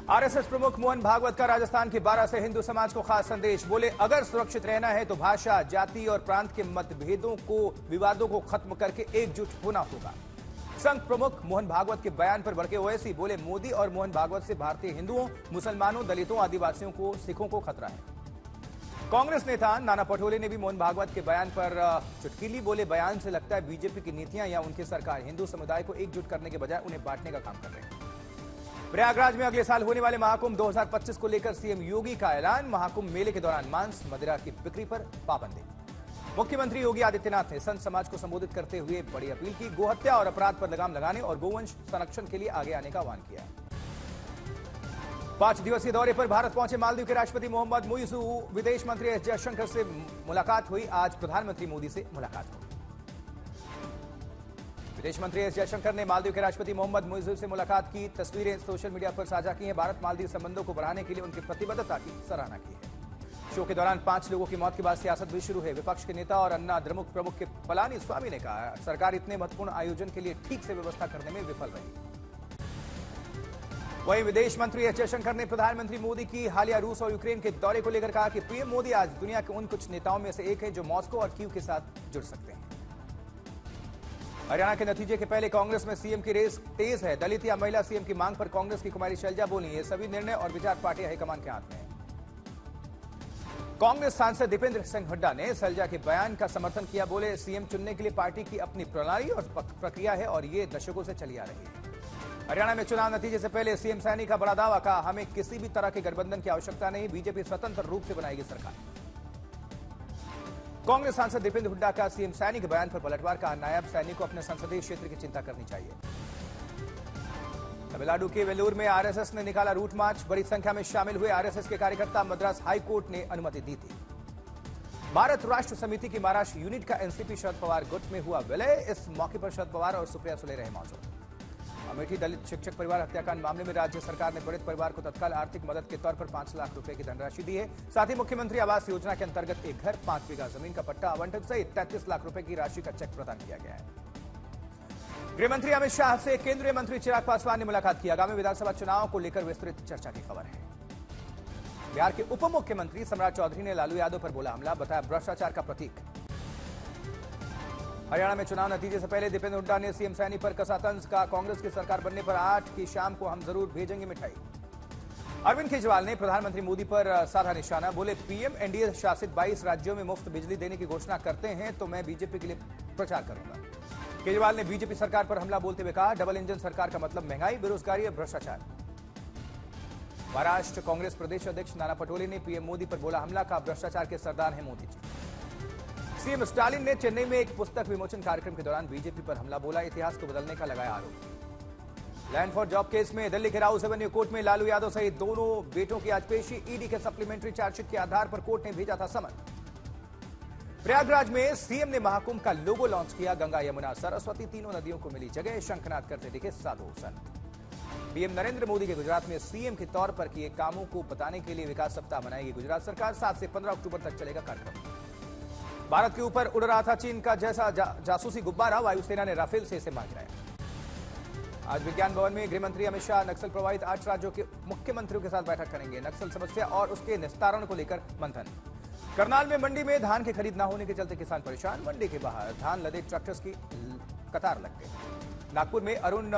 RSS प्रमुख मोहन भागवत का राजस्थान के बारां से हिंदू समाज को खास संदेश। बोले, अगर सुरक्षित रहना है तो भाषा, जाति और प्रांत के मतभेदों को, विवादों को खत्म करके एकजुट होना होगा। संघ प्रमुख मोहन भागवत के बयान पर भड़के ओवैसी। बोले, मोदी और मोहन भागवत से भारतीय हिंदुओं, मुसलमानों, दलितों, आदिवासियों को, सिखों को खतरा है। कांग्रेस नेता नाना पटोले ने भी मोहन भागवत के बयान पर चुटकीली। बोले, बयान से लगता है बीजेपी की नीतियां या उनकी सरकार हिंदू समुदाय को एकजुट करने के बजाय उन्हें बांटने का काम कर रहे हैं। प्रयागराज में अगले साल होने वाले महाकुंभ 2025 को लेकर सीएम योगी का ऐलान। महाकुंभ मेले के दौरान मांस मदिरा की बिक्री पर पाबंदी। मुख्यमंत्री योगी आदित्यनाथ ने संत समाज को संबोधित करते हुए बड़ी अपील की। गोहत्या और अपराध पर लगाम लगाने और गोवंश संरक्षण के लिए आगे आने का आह्वान किया। 5 दिवसीय दौरे पर भारत पहुंचे मालदीव के राष्ट्रपति मोहम्मद मुइज़ू। विदेश मंत्री एस जयशंकर से मुलाकात हुई। आज प्रधानमंत्री मोदी से मुलाकात हुई। विदेश मंत्री एस जयशंकर ने मालदीव के राष्ट्रपति मोहम्मद मुइज़ू से मुलाकात की। तस्वीरें सोशल मीडिया पर साझा की हैं। भारत मालदीव संबंधों को बढ़ाने के लिए उनकी प्रतिबद्धता की सराहना की है। शो के दौरान 5 लोगों की मौत के बाद सियासत भी शुरू है। विपक्ष के नेता और अन्ना द्रमुक प्रमुख के पलानी स्वामी ने कहा, सरकार इतने महत्वपूर्ण आयोजन के लिए ठीक से व्यवस्था करने में विफल रही। वहीं विदेश मंत्री एस जयशंकर ने प्रधानमंत्री मोदी की हालिया रूस और यूक्रेन के दौरे को लेकर कहा कि पीएम मोदी आज दुनिया के उन कुछ नेताओं में से एक है जो मॉस्को और कीव के साथ जुड़ सकते हैं। हरियाणा के नतीजे के पहले कांग्रेस में सीएम की रेस तेज है। दलित या महिला सीएम की मांग पर कांग्रेस की कुमारी शैलजा बोली, ये सभी निर्णय और विचार पार्टी हाईकमान के हाथ में है। कांग्रेस सांसद दीपेंद्र सिंह हुड्डा ने शैलजा के बयान का समर्थन किया। बोले, सीएम चुनने के लिए पार्टी की अपनी प्रणाली और प्रक्रिया है और ये दशकों से चली आ रही है। हरियाणा में चुनाव नतीजे से पहले सीएम सैनी का बड़ा दावा। कहा, हमें किसी भी तरह के गठबंधन की आवश्यकता नहीं, बीजेपी स्वतंत्र रूप से बनाएगी सरकार। कांग्रेस सांसद दीपेंद्र हुड्डा का सीएम सैनी के बयान पर पलटवार। कहा, नायब सैनी को अपने संसदीय क्षेत्र की चिंता करनी चाहिए। तमिलनाडु के वेल्लूर में आरएसएस ने निकाला रूट मार्च। बड़ी संख्या में शामिल हुए आरएसएस के कार्यकर्ता। मद्रास हाईकोर्ट ने अनुमति दी थी। भारत राष्ट्र समिति की महाराष्ट्र यूनिट का एनसीपी शरद पवार गुट में हुआ विलय। इस मौके पर शरद पवार और सुप्रिया सुले रहे मौजूद। अमेठी दलित शिक्षक परिवार हत्याकांड मामले में राज्य सरकार ने पीड़ित परिवार को तत्काल आर्थिक मदद के तौर पर 5 लाख रुपए की धनराशि दी है। साथ ही मुख्यमंत्री आवास योजना के अंतर्गत एक घर, 5 बीघा जमीन का पट्टा आवंटन सहित 33 लाख रुपए की राशि का चेक प्रदान किया गया है। गृहमंत्री अमित शाह से केंद्रीय मंत्री चिराग पासवान ने मुलाकात की। आगामी विधानसभा चुनाव को लेकर विस्तृत चर्चा की खबर है। बिहार के उप मुख्यमंत्री सम्राट चौधरी ने लालू यादव पर बोला हमला, बताया भ्रष्टाचार का प्रतीक। हरियाणा में चुनाव नतीजे से पहले दीपेंद्र हुड्डा ने सीएम सैनी पर कसा तंज। का कांग्रेस की सरकार बनने पर 8 की शाम को हम जरूर भेजेंगे मिठाई। अरविंद केजरीवाल ने प्रधानमंत्री मोदी पर साधा निशाना। बोले, पीएम एनडीए शासित 22 राज्यों में मुफ्त बिजली देने की घोषणा करते हैं तो मैं बीजेपी के लिए प्रचार करूंगा। केजरीवाल ने बीजेपी सरकार पर हमला बोलते हुए कहा, डबल इंजन सरकार का मतलब महंगाई, बेरोजगारी और भ्रष्टाचार। महाराष्ट्र कांग्रेस प्रदेश अध्यक्ष नाना पटोले ने पीएम मोदी पर बोला हमला। का भ्रष्टाचार के सरदार हैं मोदी जी। सीएम स्टालिन ने चेन्नई में एक पुस्तक विमोचन कार्यक्रम के दौरान बीजेपी पर हमला बोला, इतिहास को बदलने का लगाया आरोप। लैंड फॉर जॉब केस में दिल्ली के राउस एवेन्यू कोर्ट में लालू यादव सहित दोनों बेटों की आज पेशी। ईडी के सप्लीमेंट्री चार्जशीट के आधार पर कोर्ट ने भेजा था समन। प्रयागराज में सीएम ने महाकुंभ का लोगो लॉन्च किया। गंगा, यमुना, सरस्वती तीनों नदियों को मिली जगह। शंखनाद करते दिखे साधु संत। पीएम नरेंद्र मोदी के गुजरात में सीएम के तौर पर किए कामों को बताने के लिए विकास सप्ताह मनाएगी गुजरात सरकार। 7 से 15 अक्टूबर तक चलेगा कार्यक्रम। भारत के ऊपर उड़ रहा था चीन का जैसा जासूसी गुब्बारा। वायुसेना ने राफेल से इसे मार गिराया। आज विज्ञान भवन में गृहमंत्री अमित शाह नक्सल प्रभावित 8 राज्यों के मुख्यमंत्रियों के साथ बैठक करेंगे। नक्सल समस्या और उसके निस्तारण को लेकर मंथन। करनाल में मंडी में धान की खरीद न होने के चलते किसान परेशान। मंडी के बाहर धान लदे ट्रैक्टर्स की कतार लग गई। नागपुर में Arun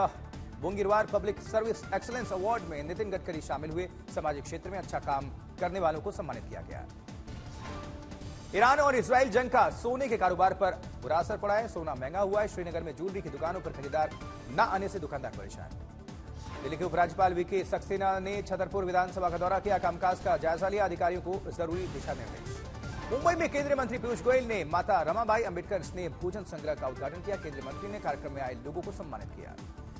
Bongirwar Public Service Excellence Award में नितिन गडकरी शामिल हुए। सामाजिक क्षेत्र में अच्छा काम करने वालों को सम्मानित किया गया। ईरान और इजराइल जंग का सोने के कारोबार पर बुरा असर पड़ा है। सोना महंगा हुआ है। श्रीनगर में ज्वेलरी की दुकानों पर खरीदार न आने से दुकानदार परेशान। दिल्ली के उपराज्यपाल वीके सक्सेना ने छतरपुर विधानसभा का दौरा किया। कामकाज का जायजा लिया। अधिकारियों को जरूरी दिशा निर्देश। मुंबई में केंद्रीय मंत्री पीयूष गोयल ने माता रमाबाई अंबेडकर स्नेह भोजन संग्रह का उद्घाटन किया। केंद्रीय मंत्री ने कार्यक्रम में आए लोगों को सम्मानित किया।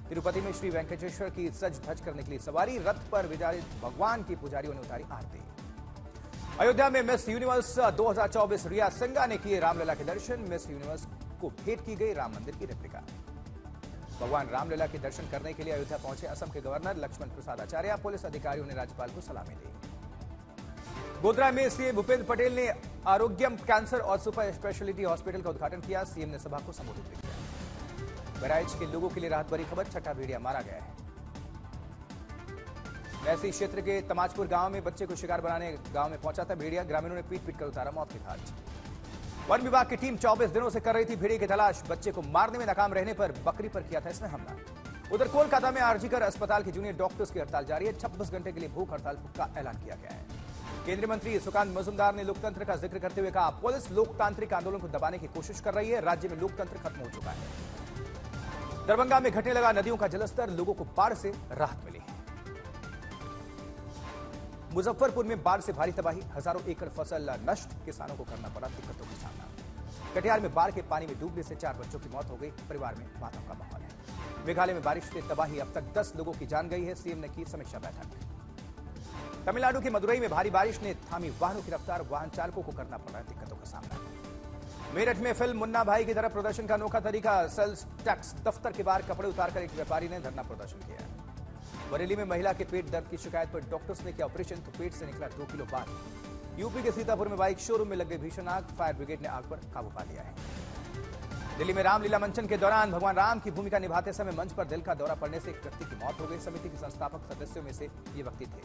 तिरुपति में श्री वेंकटेश्वर की सज धज करने के लिए सवारी। रथ पर विराजित भगवान की पुजारियों ने उतारी आरती। अयोध्या में मिस यूनिवर्स 2024 रिया सिंघा ने किए रामलला के दर्शन। मिस यूनिवर्स को भेंट की गई राम मंदिर की रेप्लिका। भगवान रामलला के दर्शन करने के लिए अयोध्या पहुंचे असम के गवर्नर लक्ष्मण प्रसाद आचार्य। पुलिस अधिकारियों ने राज्यपाल को सलामी दी। गोधरा में सीएम भूपेंद्र पटेल ने आरोग्यम कैंसर और सुपर स्पेशलिटी हॉस्पिटल का उद्घाटन किया। सीएम ने सभा को संबोधित भी किया। बहराइच के लोगों के लिए राहत भरी खबर। छठा भेड़िया मारा गया है। ऐसी क्षेत्र के तमाजपुर गांव में बच्चे को शिकार बनाने गांव में पहुंचा था भेड़िया। ग्रामीणों ने पीट कर उतारा मौत की घाट। वन विभाग की टीम 24 दिनों से कर रही थी भेड़िए की तलाश। बच्चे को मारने में नाकाम रहने पर बकरी पर किया था इसने हमला। उधर कोलकाता में आरजीकर अस्पताल के जूनियर डॉक्टर्स की हड़ताल जारी है। 26 घंटे के लिए भूख हड़ताल का ऐलान किया गया है। केंद्रीय मंत्री सुकांत मजूमदार ने लोकतंत्र का जिक्र करते हुए कहा, पुलिस लोकतांत्रिक आंदोलन को दबाने की कोशिश कर रही है। राज्य में लोकतंत्र खत्म हो चुका है। दरभंगा में घटने लगा नदियों का जलस्तर, लोगों को बाढ़ से राहत मिली है। मुजफ्फरपुर में बाढ़ से भारी तबाही, हजारों एकड़ फसल नष्ट, किसानों को करना पड़ा दिक्कतों का सामना। कटिहार में बाढ़ के पानी में डूबने से 4 बच्चों की मौत हो गई, परिवार में मातम का माहौल है। मेघालय में बारिश से तबाही, अब तक 10 लोगों की जान गई है। सीएम ने की समीक्षा बैठक। तमिलनाडु के मदुरई में भारी बारिश ने थामी वाहनों की रफ्तार, वाहन चालकों को करना पड़ा दिक्कतों का सामना। मेरठ में फिल्म मुन्ना भाई की तरह प्रदर्शन का अनोखा तरीका, सेल्स टैक्स दफ्तर के बाहर कपड़े उतारकर एक व्यापारी ने धरना प्रदर्शन किया। बरेली में महिला के पेट दर्द की शिकायत पर डॉक्टर्स ने किया ऑपरेशन, तो पेट से निकला 2 किलो बाल। यूपी के सीतापुर में बाइक शोरूम में लग गई भीषण आग, फायर ब्रिगेड ने आग पर काबू पा लिया है। दिल्ली में रामलीला मंचन के दौरान भगवान राम की भूमिका निभाते समय मंच पर दिल का दौरा पड़ने से एक व्यक्ति की मौत हो गई। समिति के संस्थापक सदस्यों में से ये व्यक्ति थे।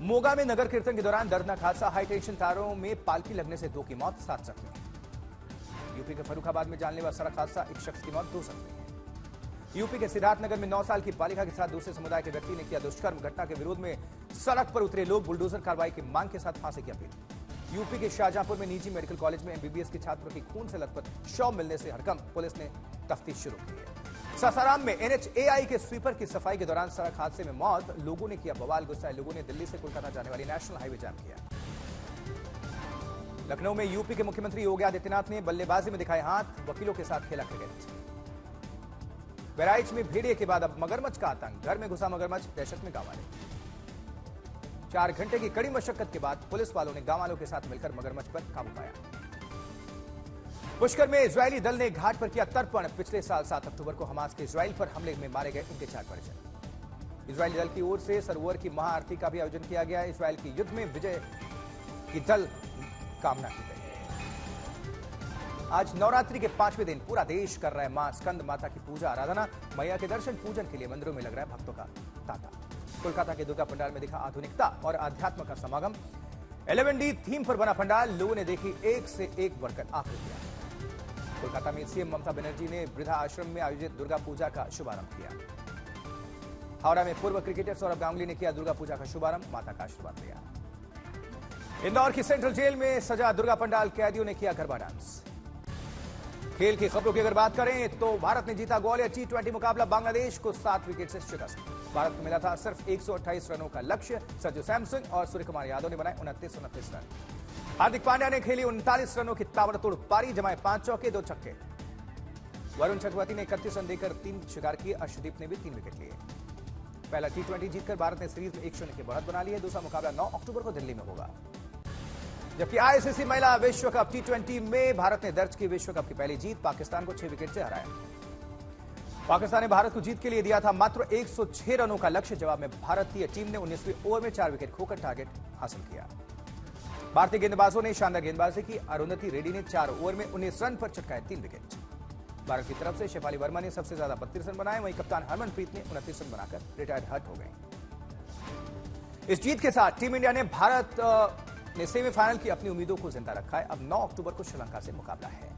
मोगा में नगर कीर्तन के दौरान दर्दनाक हादसा, हाई टेंशन तारों में पालकी लगने से 2 की मौत, 7 जख्मी। यूपी के फर्रुखाबाद में जानलेवा सड़क हादसा, 1 शख्स की मौत, 2 जख्मी। यूपी के सिद्धार्थनगर में 9 साल की बालिका के साथ दूसरे समुदाय के व्यक्ति ने किया दुष्कर्म। घटना के विरोध में सड़क पर उतरे लोग, बुलडोजर कार्रवाई की मांग के साथ फांसी की अपील। यूपी के शाहजहांपुर में निजी मेडिकल कॉलेज में एमबीबीएस के छात्रों की खून से लथपथ शव मिलने से हड़कंप, पुलिस ने तफ्तीश शुरू की है। सासाराम में एनएचएआई के स्वीपर की सफाई के दौरान सड़क हादसे में मौत, लोगों ने किया बवाल, गुस्साए लोगों ने दिल्ली से कोलकाता जाने वाली नेशनल हाईवे जाम किया। लखनऊ में यूपी के मुख्यमंत्री योगी आदित्यनाथ ने बल्लेबाजी में दिखाए हाथ, वकीलों के साथ खेला क्रिकेट। बहराइच में भेड़िए के बाद अब मगरमच्छ का आतंक, घर में घुसा मगरमच्छ, दहशत में गांव वाले। 4 घंटे की कड़ी मशक्कत के बाद पुलिस वालों ने गांव वालों के साथ मिलकर मगरमच्छ पर काबू पाया। पुष्कर में इजरायली दल ने घाट पर किया तर्पण, पिछले साल 7 अक्टूबर को हमास के इजराइल पर हमले में मारे गए इनके 4 परिजन। इजरायली दल की ओर से सरोवर की महाआरती का भी आयोजन किया गया। इजराइल की युद्ध में विजय की दल कामना की गई। आज नवरात्रि के 5वें दिन पूरा देश कर रहा है मां स्कंद माता की पूजा आराधना। मैया के दर्शन पूजन के लिए मंदिरों में लग रहा है भक्तों का तांता। कोलकाता के दुर्गा पंडाल में दिखा आधुनिकता और अध्यात्म का समागम। 11D थीम पर बना पंडाल, लोगों ने देखी एक से एक बढ़कर आकृतियां। कोलकाता में सीएम ममता बनर्जी ने वृद्धा आश्रम में आयोजित दुर्गा पूजा का शुभारंभ किया। हावड़ा में पूर्व क्रिकेटर सौरभ गांगुली ने किया दुर्गा पूजा का शुभारंभ, माता का आशीर्वाद लिया। इंदौर की सेंट्रल जेल में सजा दुर्गा पंडाल, कैदियों ने किया गरबा डांस। खेल की खबरों की अगर बात करें तो भारत ने जीता ग्वालियर T20 मुकाबला, बांग्लादेश को 7 विकेट से शिकस्त। भारत को मिला था सिर्फ 128 रनों का लक्ष्य। संजू सैमसन और सूर्यकुमार यादव ने बनाए 29 रन। हार्दिक पांड्या ने खेली 39 रनों की ताबड़तोड़ पारी, जमाए 5 चौके 2 छक्के। वरुण चक्रवर्ती ने 31 रन देकर 3 शिकार किए। अर्शदीप ने भी 3 विकेट लिए। पहला T20 जीतकर भारत ने सीरीज में 1-0 की बढ़त बना ली है। दूसरा मुकाबला 9 अक्टूबर को दिल्ली में होगा। जबकि आईसीसी महिला विश्व कप T20 में भारत ने दर्ज की विश्व कप की पहली जीत, पाकिस्तान को 6 विकेट से हराया। पाकिस्तान ने भारत को जीत के लिए दिया था मात्र 106 रनों का लक्ष्य। जवाब में भारतीय टीम ने 19वीं ओवर में 4 विकेट खोकर टारगेट हासिल किया। भारतीय गेंदबाजों ने शानदार गेंदबाजी की। अरुंधति रेड्डी ने 4 ओवर में 19 रन पर चटकाए 3 विकेट। भारत की तरफ से शेफाली वर्मा ने सबसे ज्यादा 32 रन बनाए, वहीं कप्तान हरमनप्रीत ने 29 रन बनाकर रिटायर्ड हट हो गए। इस जीत के साथ टीम इंडिया ने भारत ने सेमीफाइनल की अपनी उम्मीदों को जिंदा रखा है। अब 9 अक्टूबर को श्रीलंका से मुकाबला है।